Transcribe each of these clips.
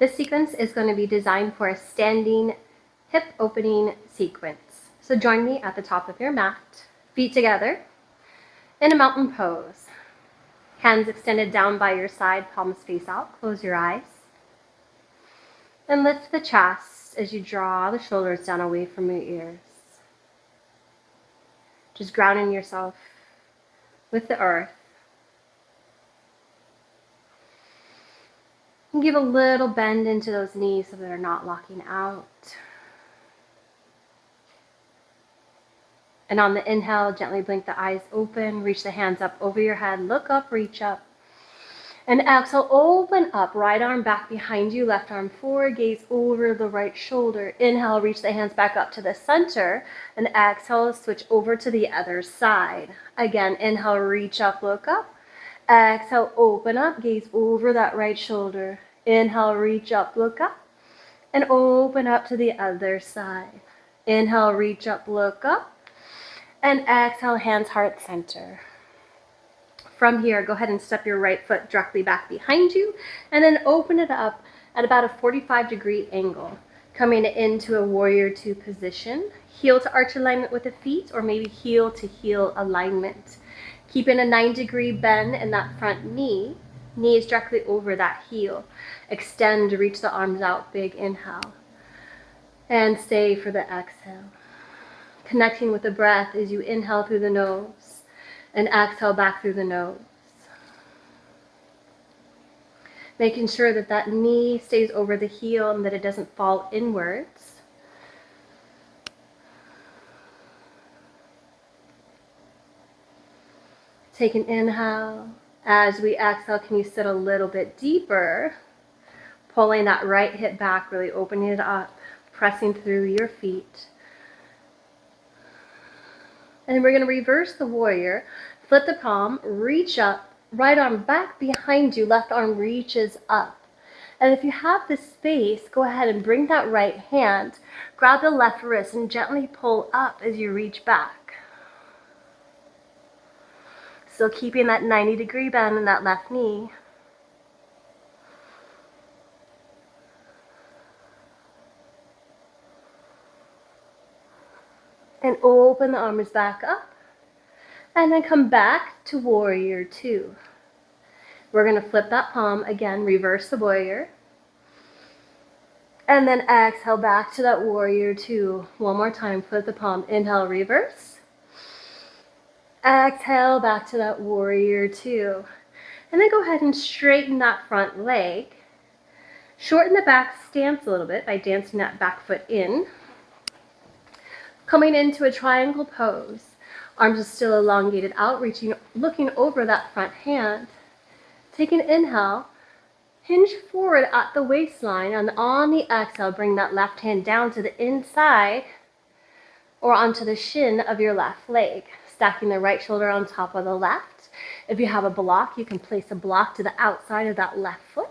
This sequence is going to be designed for a standing hip opening sequence. So join me at the top of your mat, feet together, in a mountain pose. Hands extended down by your side, palms face out, close your eyes. And lift the chest as you draw the shoulders down away from your ears. Just grounding yourself with the earth. And give a little bend into those knees so they're not locking out. And on the inhale, gently blink the eyes open, reach the hands up over your head, look up, reach up. And exhale, open up, right arm back behind you, left arm forward, gaze over the right shoulder. Inhale, reach the hands back up to the center, and exhale, switch over to the other side. Again, inhale, reach up, look up. Exhale, open up, gaze over that right shoulder. Inhale, reach up, look up, and open up to the other side. Inhale, reach up, look up, and exhale, hands heart center. From here, go ahead and step your right foot directly back behind you, and then open it up at about a 45-degree angle, coming into a warrior two position. Heel to arch alignment with the feet, or maybe heel to heel alignment. Keeping a 9-degree bend in that front knee. Knee is directly over that heel. Extend, reach the arms out, big inhale. And stay for the exhale. Connecting with the breath as you inhale through the nose and exhale back through the nose. Making sure that that knee stays over the heel and that it doesn't fall inwards. Take an inhale. As we exhale, can you sit a little bit deeper? Pulling that right hip back, really opening it up, pressing through your feet. And we're going to reverse the warrior. Flip the palm, reach up, right arm back behind you, left arm reaches up. And if you have the space, go ahead and bring that right hand, grab the left wrist, and gently pull up as you reach back. Still keeping that 90-degree bend in that left knee. And open the arms back up. And then come back to warrior two. We're going to flip that palm again, reverse the warrior. And then exhale back to that warrior two. One more time, flip the palm, inhale, reverse. Exhale back to that warrior two. And then go ahead and straighten that front leg. Shorten the back stance a little bit by dancing that back foot in. Coming into a triangle pose. Arms are still elongated out, reaching, looking over that front hand. Take an inhale, hinge forward at the waistline, and on the exhale, bring that left hand down to the inside or onto the shin of your left leg, stacking the right shoulder on top of the left. If you have a block, you can place a block to the outside of that left foot.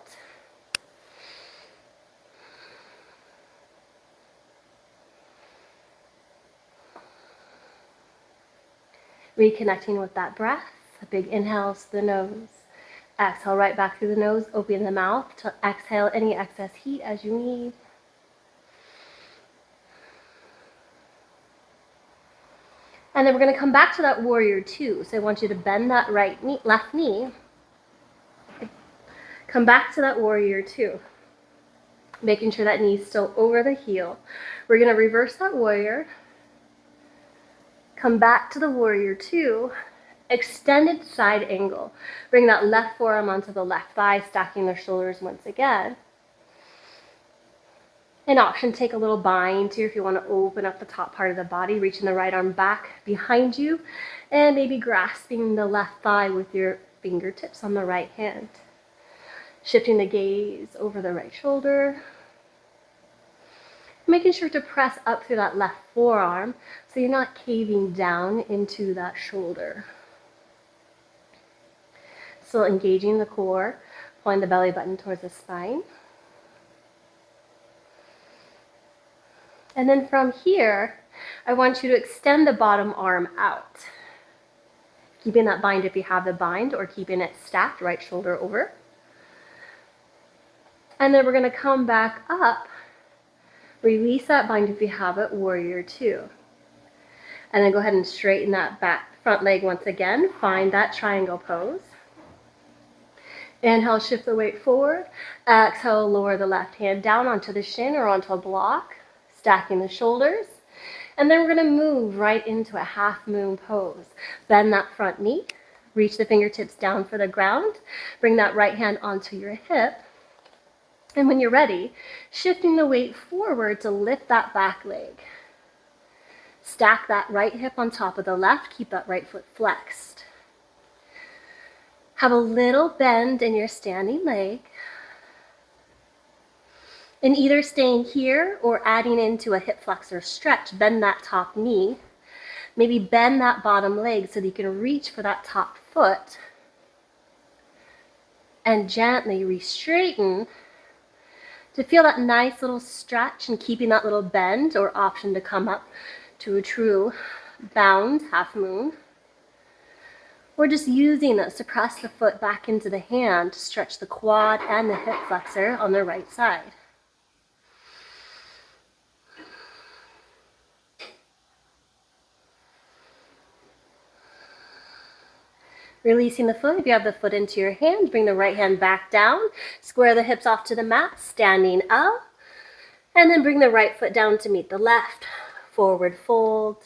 Reconnecting with that breath, a big inhale to the nose. Exhale right back through the nose, open the mouth to exhale any excess heat as you need. And then we're going to come back to that warrior two. So I want you to bend that right knee, left knee. Come back to that warrior two. Making sure that knee's still over the heel. We're going to reverse that warrior. Come back to the warrior two, extended side angle. Bring that left forearm onto the left thigh, stacking the shoulders once again. An option, take a little bind here if you want to open up the top part of the body, reaching the right arm back behind you, and maybe grasping the left thigh with your fingertips on the right hand. Shifting the gaze over the right shoulder. Making sure to press up through that left forearm so you're not caving down into that shoulder. Still engaging the core, pulling the belly button towards the spine. And then from here, I want you to extend the bottom arm out. Keeping that bind if you have the bind, or keeping it stacked, right shoulder over. And then we're going to come back up, release that bind if you have it, warrior two. And then go ahead and straighten that front leg once again. Find that triangle pose. Inhale, shift the weight forward. Exhale, lower the left hand down onto the shin or onto a block, stacking the shoulders. And then we're going to move right into a half moon pose. Bend that front knee. Reach the fingertips down for the ground. Bring that right hand onto your hip. And when you're ready, shifting the weight forward to lift that back leg. Stack that right hip on top of the left. Keep that right foot flexed. Have a little bend in your standing leg. And either staying here or adding into a hip flexor stretch, bend that top knee. Maybe bend that bottom leg so that you can reach for that top foot. And gently re-straighten to feel that nice little stretch and keeping that little bend or option to come up to a true bound half moon. Or just using this to press the foot back into the hand to stretch the quad and the hip flexor on the right side. Releasing the foot. If you have the foot into your hand, bring the right hand back down. Square the hips off to the mat, standing up. And then bring the right foot down to meet the left. Forward fold.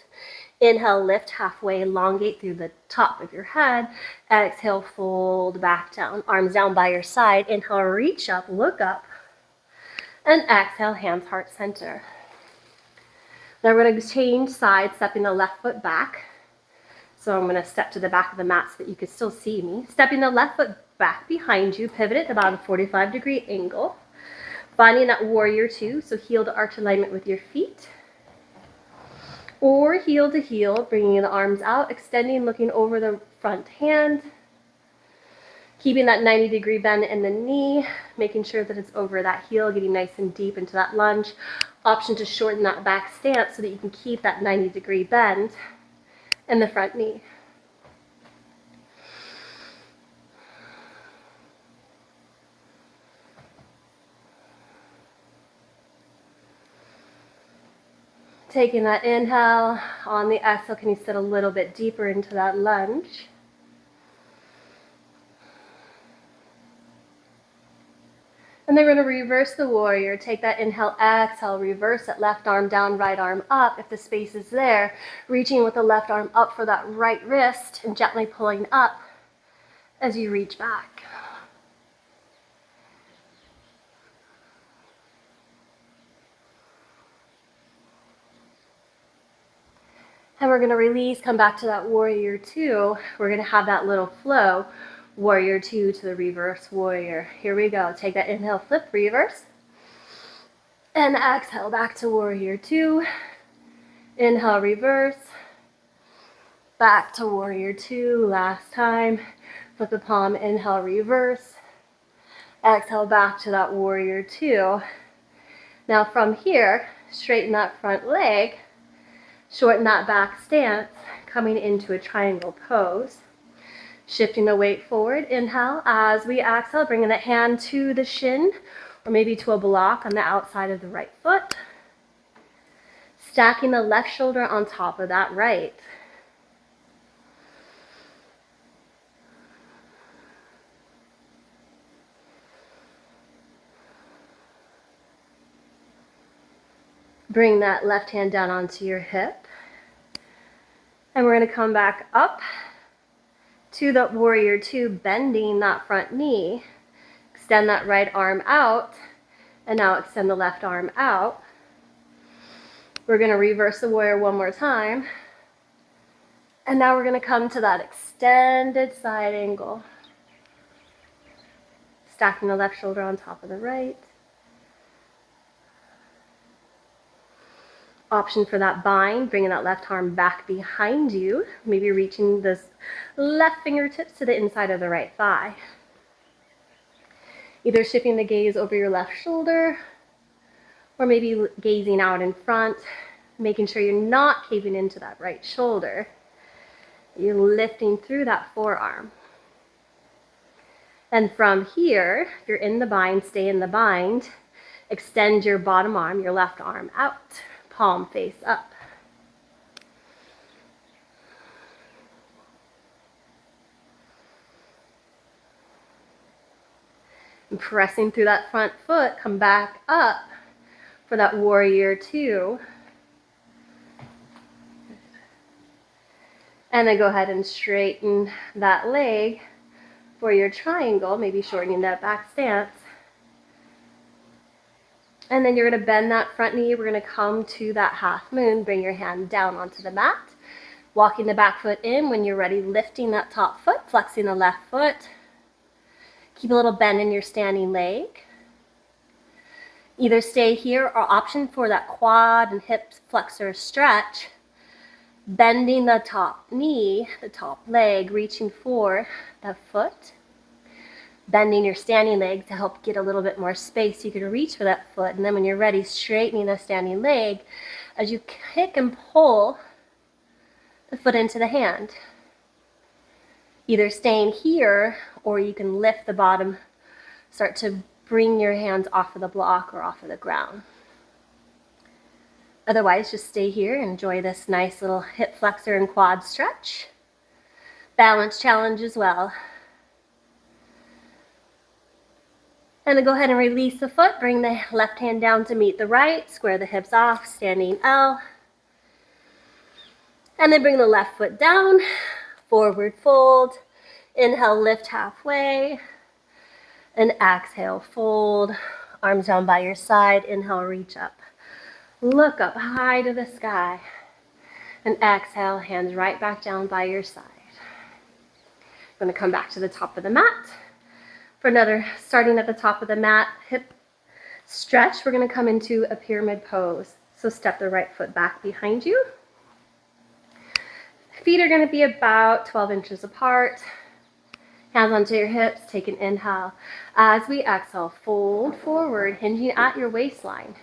Inhale, lift halfway, elongate through the top of your head. Exhale, fold back down. Arms down by your side. Inhale, reach up, look up. And exhale, hands heart center. Now we're going to change sides, stepping the left foot back. So I'm going to step to the back of the mat so that you can still see me. Stepping the left foot back behind you, pivot at about a 45-degree angle. Finding that warrior two, so heel to arch alignment with your feet. Or heel to heel, bringing the arms out, extending, looking over the front hand. Keeping that 90-degree bend in the knee, making sure that it's over that heel, getting nice and deep into that lunge. Option to shorten that back stance so that you can keep that 90-degree bend in the front knee. Taking that inhale, on the exhale, can you sit a little bit deeper into that lunge? And then we're going to reverse the warrior. Take that inhale, exhale, reverse it, left arm down, right arm up. If the space is there, reaching with the left arm up for that right wrist and gently pulling up as you reach back. And we're going to release, come back to that warrior two. We're going to have that little flow. Warrior two to the reverse warrior. Here we go. Take that inhale, flip, reverse. And exhale, back to warrior two. Inhale, reverse. Back to warrior two. Last time. Flip the palm, inhale, reverse. Exhale, back to that warrior two. Now from here, straighten that front leg. Shorten that back stance, coming into a triangle pose. Shifting the weight forward, inhale. As we exhale, bringing the hand to the shin or maybe to a block on the outside of the right foot. Stacking the left shoulder on top of that right. Bring that left hand down onto your hip. And we're going to come back up to the warrior two, bending that front knee. Extend that right arm out, and now extend the left arm out. We're going to reverse the warrior one more time. And now we're going to come to that extended side angle. Stacking the left shoulder on top of the right. Option for that bind, bringing that left arm back behind you, maybe reaching the left fingertips to the inside of the right thigh. Either shifting the gaze over your left shoulder or maybe gazing out in front, making sure you're not caving into that right shoulder. You're lifting through that forearm. And from here, if you're in the bind, stay in the bind. Extend your bottom arm, your left arm out, palm face up. And pressing through that front foot, come back up for that warrior two. And then go ahead and straighten that leg for your triangle, maybe shortening that back stance. And then you're going to bend that front knee. We're going to come to that half moon. Bring your hand down onto the mat. Walking the back foot in. When you're ready, lifting that top foot, flexing the left foot. Keep a little bend in your standing leg. Either stay here or option for that quad and hip flexor stretch. Bending the top knee, the top leg, reaching for the foot. Bending your standing leg to help get a little bit more space. You can reach for that foot, and then when you're ready, straightening the standing leg as you kick and pull the foot into the hand. Either staying here, or you can lift the bottom, start to bring your hands off of the block or off of the ground. Otherwise, just stay here and enjoy this nice little hip flexor and quad stretch. Balance challenge as well. And then go ahead and release the foot. Bring the left hand down to meet the right. Square the hips off, standing L. And then bring the left foot down. Forward fold. Inhale, lift halfway. And exhale, fold. Arms down by your side. Inhale, reach up. Look up high to the sky. And exhale, hands right back down by your side. I'm going to come back to the top of the mat. For another, starting at the top of the mat, hip stretch, we're going to come into a pyramid pose. So step the right foot back behind you. Feet are going to be about 12 inches apart. Hands onto your hips, take an inhale. As we exhale, fold forward, hinging at your waistline.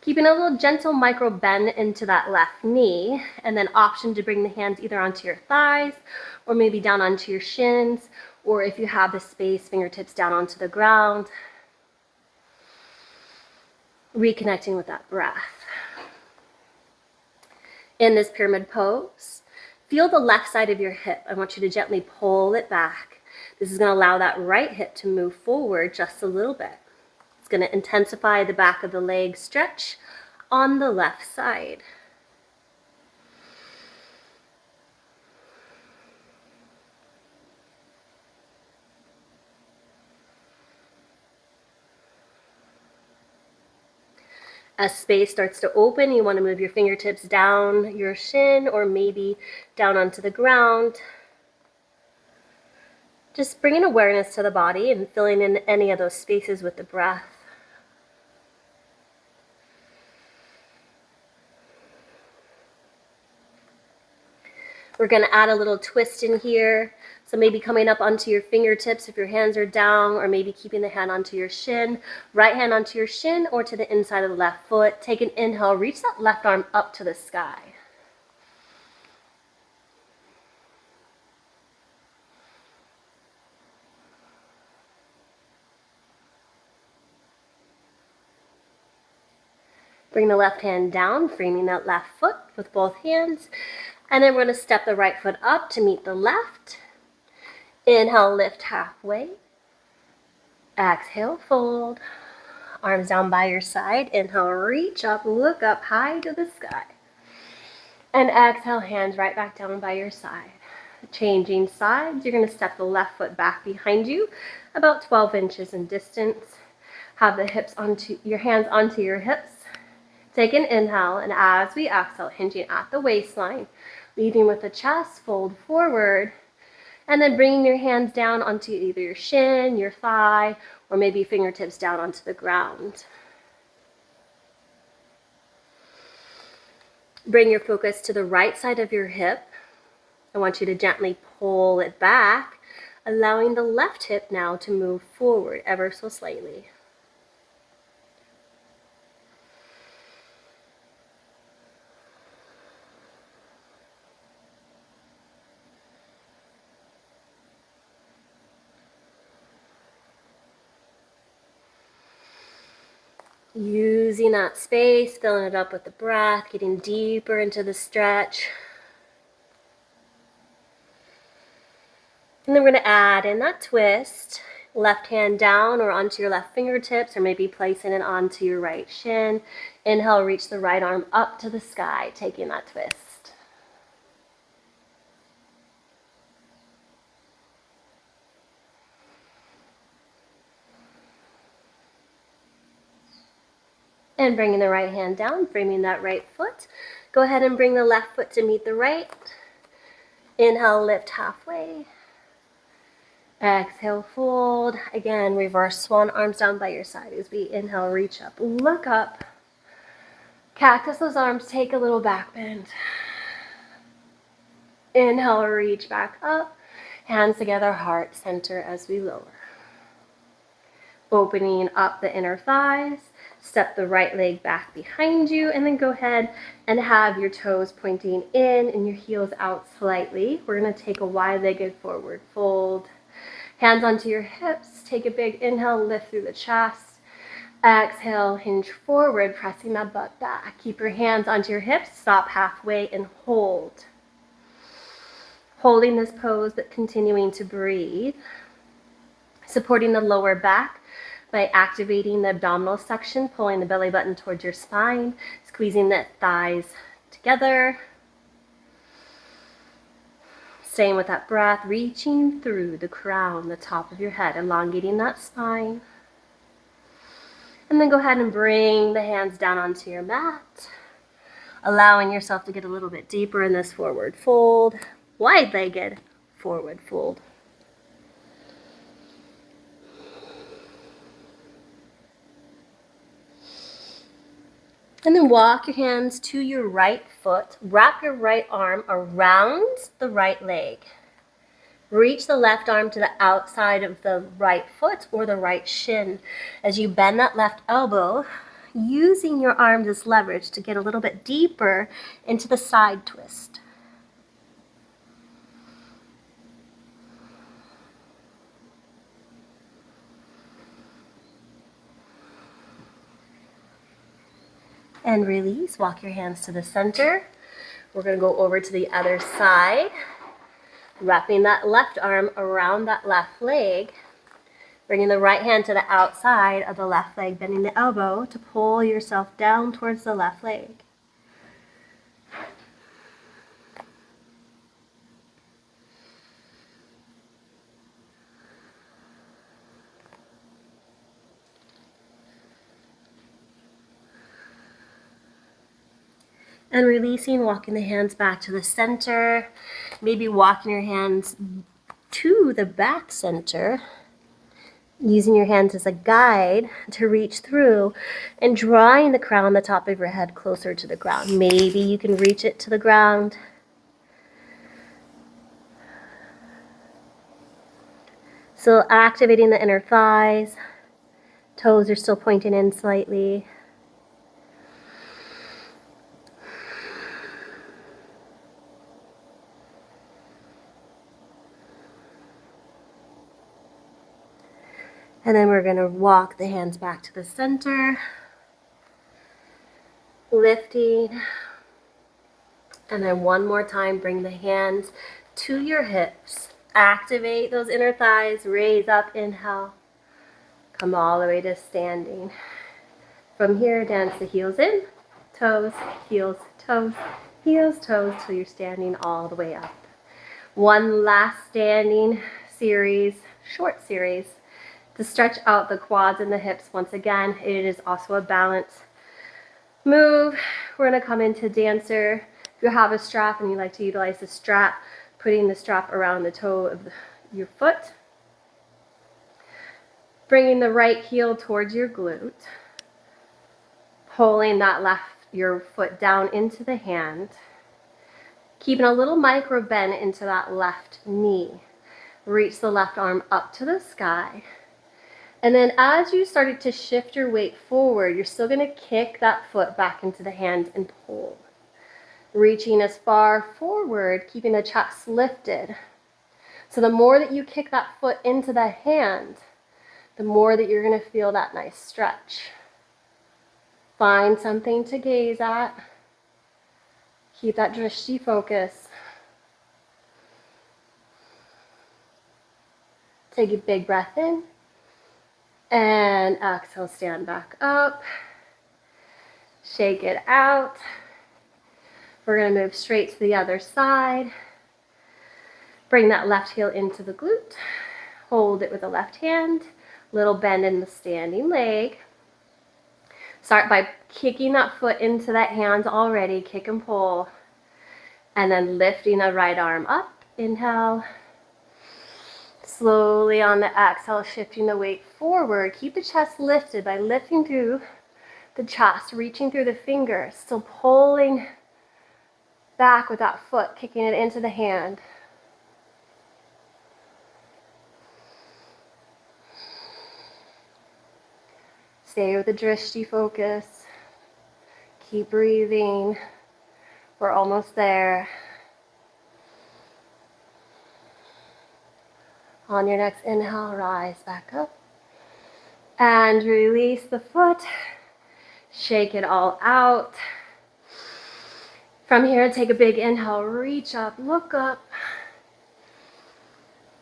Keeping a little gentle micro bend into that left knee, and then option to bring the hands either onto your thighs or maybe down onto your shins, or if you have the space, fingertips down onto the ground. Reconnecting with that breath. In this pyramid pose, feel the left side of your hip. I want you to gently pull it back. This is going to allow that right hip to move forward just a little bit. It's going to intensify the back of the leg stretch on the left side. As space starts to open, you want to move your fingertips down your shin or maybe down onto the ground. Just bringing awareness to the body and filling in any of those spaces with the breath. We're going to add a little twist in here. So maybe coming up onto your fingertips if your hands are down, or maybe keeping the hand onto your shin. Right hand onto your shin or to the inside of the left foot. Take an inhale, reach that left arm up to the sky. Bring the left hand down, framing that left foot with both hands. And then we're going to step the right foot up to meet the left. Inhale, lift halfway. Exhale, fold. Arms down by your side. Inhale, reach up, look up high to the sky. And exhale, hands right back down by your side. Changing sides, you're going to step the left foot back behind you, about 12 inches in distance. Have the hips onto your hands onto your hips. Take an inhale, and as we exhale, hinging at the waistline, leading with the chest, fold forward, and then bringing your hands down onto either your shin, your thigh, or maybe fingertips down onto the ground. Bring your focus to the right side of your hip. I want you to gently pull it back, allowing the left hip now to move forward ever so slightly. Using that space, filling it up with the breath, getting deeper into the stretch. And then we're going to add in that twist. Left hand down or onto your left fingertips, or maybe placing it onto your right shin. Inhale, reach the right arm up to the sky, taking that twist. And bringing the right hand down, framing that right foot. Go ahead and bring the left foot to meet the right. Inhale, lift halfway. Exhale, fold. Again, reverse swan, arms down by your side as we inhale, reach up, look up. Cactus those arms, take a little back bend. Inhale, reach back up. Hands together, heart center as we lower. Opening up the inner thighs. Step the right leg back behind you, and then go ahead and have your toes pointing in and your heels out slightly. We're going to take a wide-legged forward fold. Hands onto your hips. Take a big inhale, lift through the chest. Exhale, hinge forward, pressing that butt back. Keep your hands onto your hips. Stop halfway and hold. Holding this pose, but continuing to breathe. Supporting the lower back by activating the abdominal section, pulling the belly button towards your spine, squeezing the thighs together. Staying with that breath, reaching through the crown, the top of your head, elongating that spine. And then go ahead and bring the hands down onto your mat, allowing yourself to get a little bit deeper in this forward fold, wide-legged forward fold. And then walk your hands to your right foot. Wrap your right arm around the right leg. Reach the left arm to the outside of the right foot or the right shin as you bend that left elbow, using your arms as leverage to get a little bit deeper into the side twist. And release. Walk your hands to the center. We're going to go over to the other side, wrapping that left arm around that left leg, bringing the right hand to the outside of the left leg, bending the elbow to pull yourself down towards the left leg. And releasing, walking the hands back to the center, maybe walking your hands to the back center, using your hands as a guide to reach through and drawing the crown, the top of your head, closer to the ground. Maybe you can reach it to the ground. So activating the inner thighs, toes are still pointing in slightly. And then we're going to walk the hands back to the center, lifting. And then one more time, bring the hands to your hips. Activate those inner thighs, raise up, inhale. Come all the way to standing. From here, dance the heels in, toes, heels, toes, heels, toes, till you're standing all the way up. One last standing series, short series, to stretch out the quads and the hips. Once again, it is also a balance move. We're going to come into dancer. If you have a strap and you like to utilize the strap, putting the strap around the toe of your foot. Bringing the right heel towards your glute. Pulling your foot down into the hand. Keeping a little micro bend into that left knee. Reach the left arm up to the sky. And then as you started to shift your weight forward, you're still going to kick that foot back into the hand and pull. Reaching as far forward, keeping the chest lifted. So the more that you kick that foot into the hand, the more that you're going to feel that nice stretch. Find something to gaze at. Keep that drishti focus. Take a big breath in. And exhale, stand back up. Shake it out. We're going to move straight to the other side. Bring that left heel into the glute. Hold it with the left hand. Little bend in the standing leg. Start by kicking that foot into that hand already. Kick and pull. And then lifting the right arm up. Inhale. Slowly on the exhale, shifting the weight forward. Keep the chest lifted by lifting through the chest, reaching through the fingers, still pulling back with that foot, kicking it into the hand. Stay with the drishti focus. Keep breathing. We're almost there. On your next inhale, rise back up. And release the foot. Shake it all out. From here, take a big inhale, reach up, look up.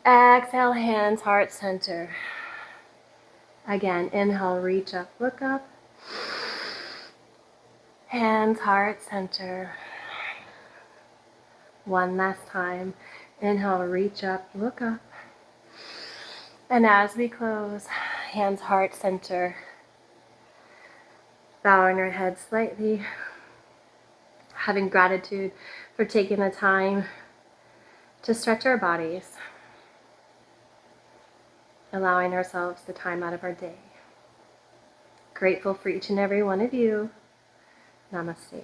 Exhale, hands, heart center. Again, inhale, reach up, look up. Hands, heart center. One last time. Inhale, reach up, look up. And as we close, hands, heart center. Bowing our head slightly. Having gratitude for taking the time to stretch our bodies. Allowing ourselves the time out of our day. Grateful for each and every one of you. Namaste.